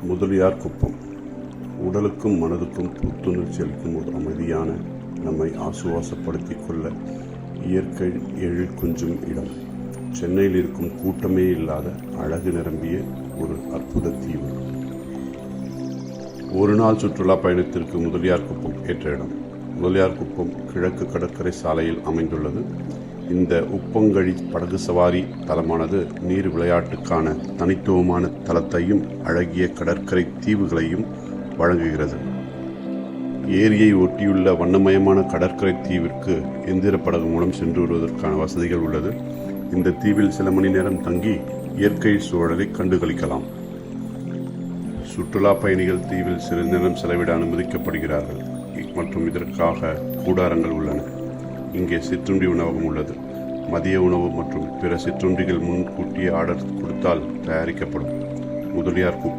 முதலியார் குப்பம் உடலுக்கும் மனதுக்கும் புத்துணர்ச்சி அளிக்கும் ஒரு அமைதியான, நம்மை ஆசுவாசப்படுத்திக் கொள்ள இயற்கை எழில் கொஞ்சும் இடம். சென்னையில் இருக்கும் கூட்டமே இல்லாத அழகு நிரம்பிய ஒரு அற்புத தீவு. ஒரு நாள் சுற்றுலா பயணத்திற்கு முதலியார் குப்பம் ஏற்ற இடம். முதலியார் குப்பம் கிழக்கு கடற்கரை சாலையில் அமைந்துள்ளது. இந்த உப்பங்கழி படகு சவாரி தலமானது நீர் விளையாட்டுக்கான தனித்துவமான தலத்தையும் அழகிய கடற்கரை தீவுகளையும் வழங்குகிறது. ஏரியை ஒட்டியுள்ள வண்ணமயமான கடற்கரை தீவிற்கு எந்திர படகு மூலம் சென்று வருவதற்கான வசதிகள் உள்ளது. இந்த தீவில் சில மணி நேரம் தங்கி இயற்கை சூழலை கண்டுகளிக்கலாம். சுற்றுலா பயணிகள் தீவில் சிறிது நேரம் செலவிட அனுமதிக்கப்படுகிறார்கள் மற்றும் இதற்காக கூடாரங்கள் உள்ளன. இங்கே சிற்றுண்டி உணவகம் உள்ளது. மதிய உணவு மற்றும் பிற சிற்றுண்டிகள் முன்கூட்டியே ஆர்டர் கொடுத்தால் தயாரிக்கப்படும். முதலியார் குப்பம்